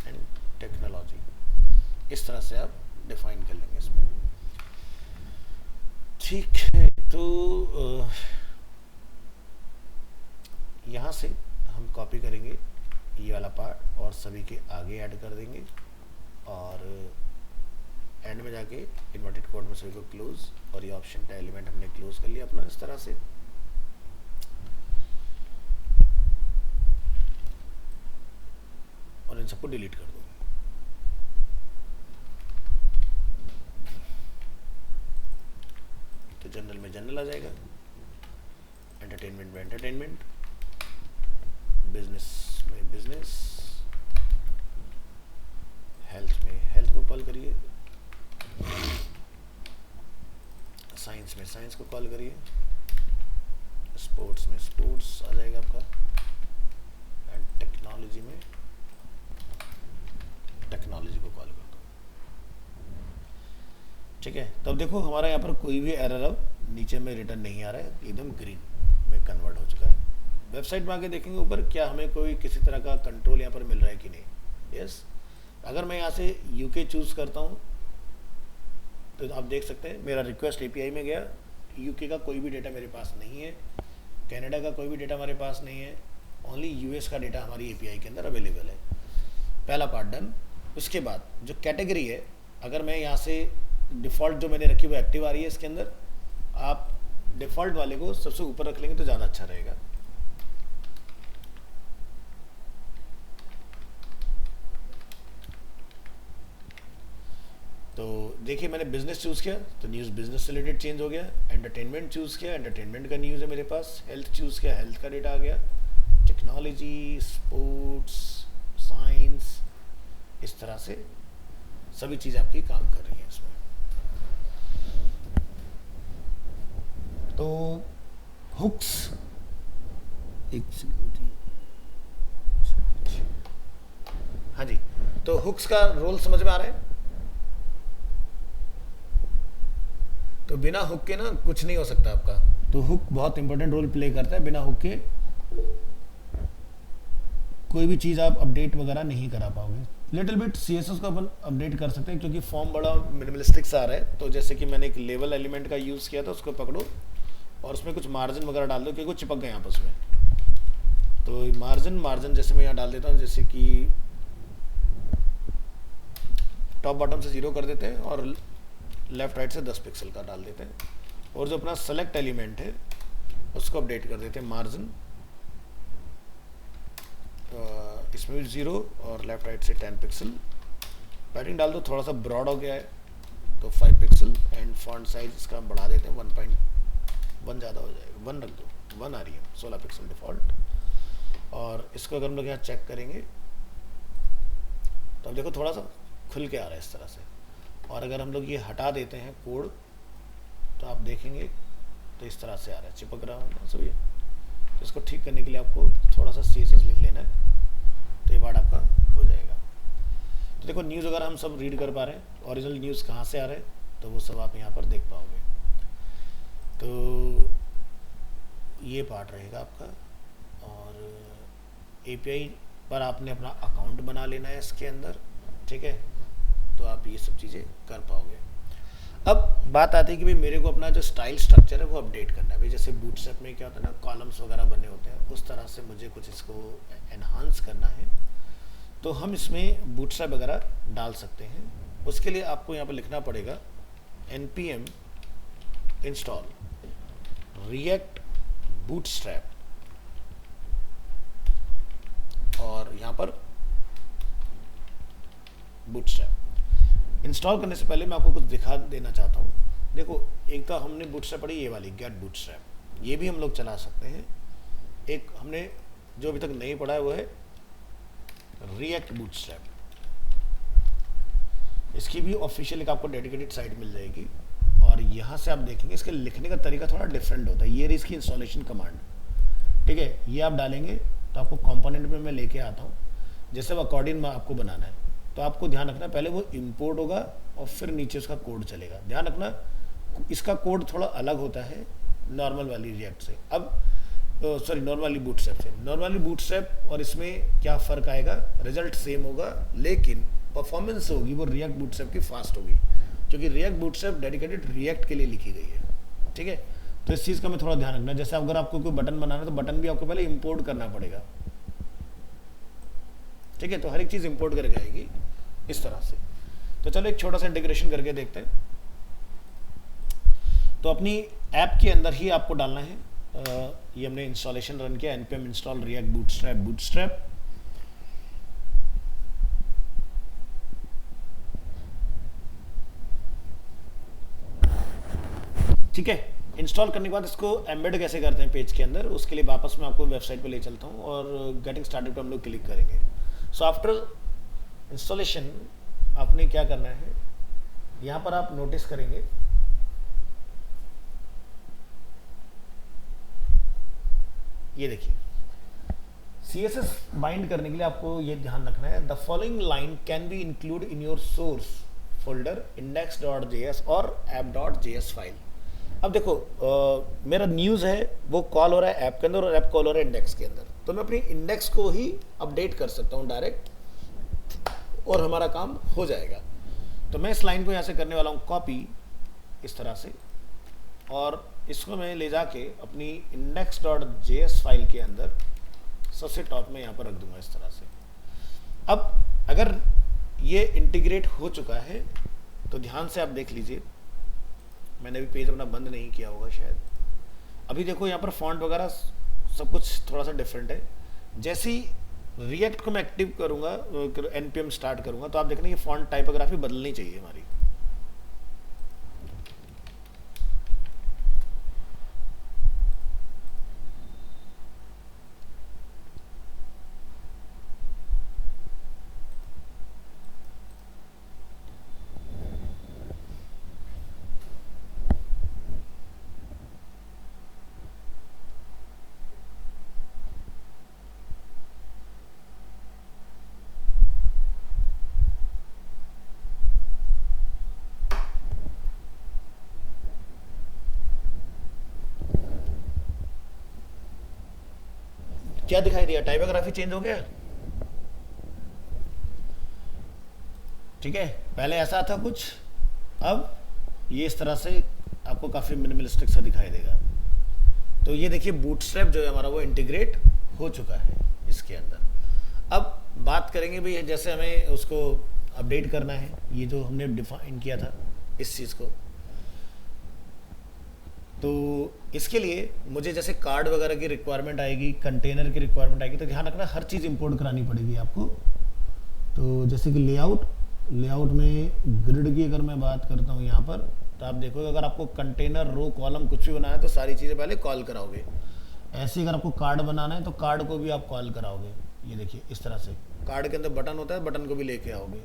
and technology, इस तरह से आप डिफाइन कर लेंगे इसमें। ठीक है, तो यहाँ से हम कॉपी करेंगे ये वाला पार्ट और सभी के आगे ऐड कर देंगे, और एंड में जाके इन्वर्टेड कोड में सभी को क्लोज, और ये ऑप्शन का एलिमेंट हमने क्लोज कर लिया अपना इस तरह से। और इन सबको डिलीट कर दूंगा। तो जनरल में जनरल आ जाएगा, एंटरटेनमेंट में एंटरटेनमेंट, बिजनेस में बिजनेस, हेल्थ में हेल्थ को कॉल करिए, साइंस में साइंस को कॉल करिए, स्पोर्ट्स में स्पोर्ट्स आ जाएगा आपका, एंड टेक्नोलॉजी में टेक्नोलॉजी को कॉल कर दो। ठीक है, तो अब देखो हमारा यहाँ पर कोई भी एरर अब नीचे में रिटर्न नहीं आ रहा है, एकदम ग्रीन में कन्वर्ट हो चुका है। वेबसाइट में आके देखेंगे ऊपर क्या हमें कोई किसी तरह का कंट्रोल यहाँ पर मिल रहा है कि नहीं। यस, अगर मैं यहाँ से यूके चूज़ करता हूँ तो आप देख सकते हैं मेरा रिक्वेस्ट एपीआई में गया, यूके का कोई भी डेटा मेरे पास नहीं है, कनाडा का कोई भी डेटा हमारे पास नहीं है, ओनली यूएस का डेटा हमारी एपीआई के अंदर अवेलेबल है। पहला पार्ट डन। उसके बाद जो कैटेगरी है, अगर मैं यहाँ से डिफ़ॉल्ट जो मैंने रखी वो एक्टिव आ रही है इसके अंदर, आप डिफ़ॉल्ट वाले को सबसे ऊपर रख लेंगे तो ज़्यादा अच्छा रहेगा। तो देखिए मैंने बिजनेस चूज़ किया तो न्यूज़ बिजनेस से रिलेटेड चेंज हो गया। एंटरटेनमेंट चूज़ किया, एंटरटेनमेंट का न्यूज़ है मेरे पास। हेल्थ चूज़ किया, हेल्थ का डेटा आ गया। टेक्नोलॉजी, स्पोर्ट्स, साइंस, इस तरह से सभी चीज़ आपकी काम कर रही हैं इसमें। तो हुक्स, एक सिक्योरिटी, हाँ जी, तो हुक्स का रोल समझ में आ रहा है। तो बिना हुक के ना कुछ नहीं हो सकता आपका। तो हुक बहुत इंपॉर्टेंट रोल प्ले करता है। बिना हुक के कोई भी चीज़ आप अपडेट वगैरह नहीं करा पाओगे। लिटिल बिट सीएसएस को अपन अपडेट कर सकते हैं क्योंकि फॉर्म बड़ा मिनिमलिस्टिक सा आ रहा है। तो जैसे कि मैंने एक लेवल एलिमेंट का यूज़ किया था, उसको पकड़ो और उसमें कुछ मार्जिन वगैरह डाल दो क्योंकि वो चिपक गए आपस में। तो मार्जिन जैसे मैं यहाँ डाल देता हूँ, जैसे कि टॉप बॉटम से 0 कर देते हैं और लेफ्ट राइट से 10 पिक्सल का डाल देते हैं। और जो अपना सेलेक्ट एलिमेंट है उसको अपडेट कर देते हैं मार्जिन, इसमें भी 0 और लेफ्ट राइट से 10 पिक्सल। पैडिंग डाल दो, थोड़ा सा ब्रॉड हो गया है तो 5 पिक्सल। एंड फॉन्ट साइज इसका बढ़ा देते हैं 1.1, ज़्यादा हो जाएगा, 1 रख दो, 1 आ रही है, 16 पिक्सल डिफ़ॉल्ट। और इसको अगर हम लोग यहाँ चेक करेंगे तो अब देखो थोड़ा सा खुल के आ रहा है इस तरह से। और अगर हम लोग ये हटा देते हैं कोड तो आप देखेंगे तो इस तरह से आ रहा है, चिपक रहा है सब ये। तो इसको ठीक करने के लिए आपको थोड़ा सा CSS लिख लेना है तो ये बात आपका हो जाएगा। तो देखो न्यूज़ अगर हम सब रीड कर पा रहे हैं, ओरिजिनल न्यूज़ कहाँ से आ रहे हैं तो वो सब आप यहाँ पर देख पाओगे। तो ये पार्ट रहेगा आपका। और API पर आपने अपना अकाउंट बना लेना है इसके अंदर, ठीक है, तो आप ये सब चीज़ें कर पाओगे। अब बात आती है कि भाई मेरे को अपना जो स्टाइल स्ट्रक्चर है वो अपडेट करना है। भाई जैसे बूटस्ट्रैप में क्या होता है ना, कॉलम्स वगैरह बने होते हैं, उस तरह से मुझे कुछ इसको एनहांस करना है तो हम इसमें बूटस्ट्रैप वगैरह डाल सकते हैं। उसके लिए आपको यहाँ पर लिखना पड़ेगा npm इंस्टॉल रिएक्ट बूटस्ट्रैप, और यहाँ पर बूटस्ट्रैप इंस्टॉल करने से पहले मैं आपको कुछ दिखा देना चाहता हूँ। देखो एक तो हमने बूटस्ट्रैप पढ़ी ये वाली गेट बूटस्ट्रैप, ये भी हम लोग चला सकते हैं। एक हमने जो अभी तक नहीं पढ़ा है वो है रिएक्ट बूटस्ट्रैप। इसकी भी ऑफिशियल एक आपको डेडिकेटेड साइट मिल जाएगी और यहाँ से आप देखेंगे इसके लिखने का तरीका थोड़ा डिफरेंट होता है। ये रही इसकी इंस्टॉलेशन कमांड, ठीक है, ये आप डालेंगे तो आपको कंपोनेंट में मैं लेके आता हूँ। जैसे वो अकॉर्डिंग में आपको बनाना है तो आपको ध्यान रखना पहले वो इंपोर्ट होगा और फिर नीचे उसका कोड चलेगा। ध्यान रखना इसका कोड थोड़ा अलग होता है नॉर्मल वाली रिएक्ट से। अब सॉरी नॉर्मली बूटस्ट्रैप से। नॉर्मली बूटस्ट्रैप और इसमें क्या फ़र्क आएगा, रिजल्ट सेम होगा लेकिन परफॉर्मेंस होगी वो रिएक्ट बूटस्ट्रैप की फास्ट होगी क्योंकि रिएक्ट बूटस्ट्रैप डेडिकेटेड रिएक्ट के लिए लिखी गई है, ठीक है। तो इस चीज़ का मैं थोड़ा ध्यान रखना। जैसे अगर आपको कोई बटन बनाना है तो बटन भी आपको पहले इंपोर्ट करना पड़ेगा, ठीक है। तो हर एक चीज़ इंपोर्ट करके आएगी इस तरह से। तो चलो एक छोटा सा इंटीग्रेशन करके देखते हैं। तो अपनी ऐप के अंदर ही आपको डालना है, ये हमने इंस्टॉलेशन रन किया npm इंस्टॉल रिएक्ट बूटस्ट्रैप, ठीक है। इंस्टॉल करने के बाद इसको एम्बेड कैसे करते हैं पेज के अंदर, उसके लिए वापस मैं आपको वेबसाइट पे ले चलता हूँ और गेटिंग स्टार्टेड पे हम लोग क्लिक करेंगे। सो आफ्टर इंस्टॉलेशन आपने क्या करना है, यहाँ पर आप नोटिस करेंगे ये देखिए CSS बाइंड करने के लिए आपको ये ध्यान रखना है, the following line can be include in your source folder index.js और app.js फाइल। अब देखो मेरा न्यूज़ है वो कॉल हो रहा है ऐप के अंदर और ऐप कॉल हो रहा है इंडेक्स के अंदर, तो मैं अपनी इंडेक्स को ही अपडेट कर सकता हूँ डायरेक्ट और हमारा काम हो जाएगा। तो मैं इस लाइन को यहाँ से करने वाला हूँ कॉपी इस तरह से और इसको मैं ले जाके अपनी index.js फाइल के अंदर सबसे टॉप में यहाँ पर रख दूंगा इस तरह से। अब अगर ये इंटीग्रेट हो चुका है, तो ध्यान से आप देख लीजिए। मैंने भी पेज अपना बंद नहीं किया होगा शायद। अभी देखो यहाँ पर फॉन्ट वगैरह सब कुछ थोड़ा सा डिफरेंट है। जैसे ही रिएक्ट को मैं एक्टिव करूँगा, npm स्टार्ट करूँगा, तो आप देखना ये फॉन्ट टाइपोग्राफी बदलनी चाहिए हमारी। क्या दिखाई दिया? टाइपोग्राफी चेंज हो गया। ठीक है, पहले ऐसा था कुछ, अब ये इस तरह से आपको काफ़ी मिनिमलिस्टिक सा दिखाई देगा। तो ये देखिए बूटस्ट्रैप जो है हमारा वो इंटीग्रेट हो चुका है इसके अंदर। अब बात करेंगे भाई, जैसे हमें उसको अपडेट करना है, ये जो हमने डिफाइन किया था इस चीज़ को, तो इसके लिए मुझे जैसे कार्ड वगैरह की रिक्वायरमेंट आएगी, कंटेनर की रिक्वायरमेंट आएगी, तो ध्यान रखना हर चीज़ इंपोर्ट करानी पड़ेगी आपको। तो जैसे कि लेआउट में ग्रिड की अगर मैं बात करता हूँ यहाँ पर, तो आप देखोगे अगर आपको कंटेनर, रो, कॉलम कुछ भी बनाना है तो सारी चीज़ें पहले कॉल कराओगे। ऐसे अगर आपको कार्ड बनाना है तो कार्ड को भी आप कॉल कराओगे। ये देखिए इस तरह से कार्ड के अंदर बटन होता है, बटन को भी लेके आओगे।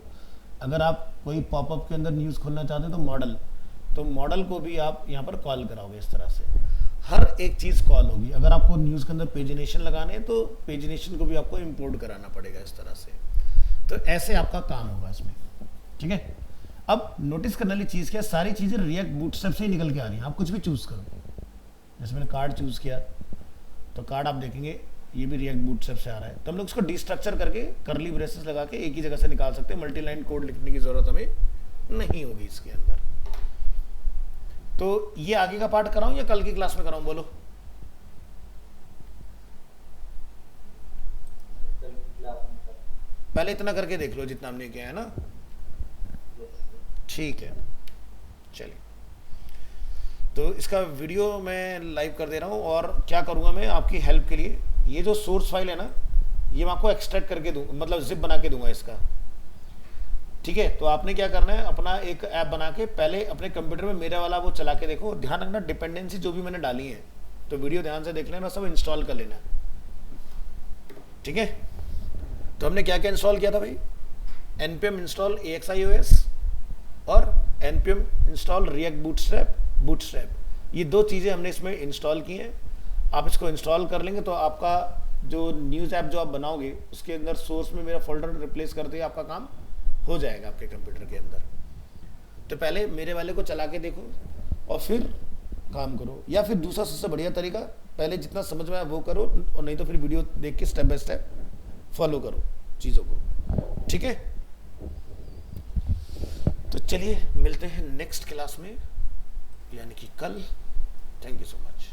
अगर आप कोई पॉपअप के अंदर न्यूज़ खोलना चाहते हो तो मॉडल को भी आप यहाँ पर कॉल कराओगे। इस तरह से हर एक चीज़ कॉल होगी। अगर आपको न्यूज़ के अंदर पेजिनेशन लगाने हैं तो पेजिनेशन को भी आपको इंपोर्ट कराना पड़ेगा इस तरह से। तो ऐसे आपका काम होगा इसमें, ठीक है। अब नोटिस करने वाली चीज़ क्या है, सारी चीज़ें रिएक्ट बूटस्ट्रैप से ही निकल के आ रही हैं। आप कुछ भी चूज़ करो, जैसे मैंने कार्ड चूज़ किया तो कार्ड आप देखेंगे ये भी रिएक्ट बूटस्ट्रैप से आ रहा है। तो हम लोग इसको डिस्ट्रक्चर करके कर्ली ब्रेसेस लगा के एक ही जगह से निकाल सकते हैं। मल्टी लाइन कोड लिखने की ज़रूरत हमें नहीं होगी इसके अंदर। तो ये आगे का पार्ट कराऊं या कल की क्लास में कराऊं, बोलो। पहले इतना करके देख लो जितना हमने किया है ना, ठीक है। चलिए, तो इसका वीडियो मैं लाइव कर दे रहा हूं। और क्या करूंगा मैं आपकी हेल्प के लिए, ये जो सोर्स फाइल है ना, ये मैं आपको एक्सट्रैक्ट करके दूंगा, मतलब जिप बना के दूंगा इसका, ठीक है। तो आपने क्या करना है, अपना एक ऐप बना के पहले अपने कंप्यूटर में मेरा वाला वो चला के देखो। ध्यान रखना डिपेंडेंसी जो भी मैंने डाली है, तो वीडियो ध्यान से देख लेना, सब इंस्टॉल कर लेना, ठीक है। तो हमने क्या क्या इंस्टॉल किया था भाई, npm इंस्टॉल AXIOS और npm इंस्टॉल रिएक्ट बूटस्ट्रैप, ये दो चीज़ें हमने इसमें इंस्टॉल की हैं। आप इसको इंस्टॉल कर लेंगे तो आपका जो न्यूज़ ऐप जो आप बनाओगे उसके अंदर सोर्स में मेरा फोल्डर रिप्लेस करते ही आपका काम हो जाएगा आपके कंप्यूटर के अंदर। तो पहले मेरे वाले को चला के देखो और फिर काम करो, या फिर दूसरा सबसे बढ़िया तरीका, पहले जितना समझ में आए वो करो, और नहीं तो फिर वीडियो देख के स्टेप बाय स्टेप फॉलो करो चीज़ों को, ठीक है। तो चलिए मिलते हैं नेक्स्ट क्लास में, यानी कि कल। Thank you so much.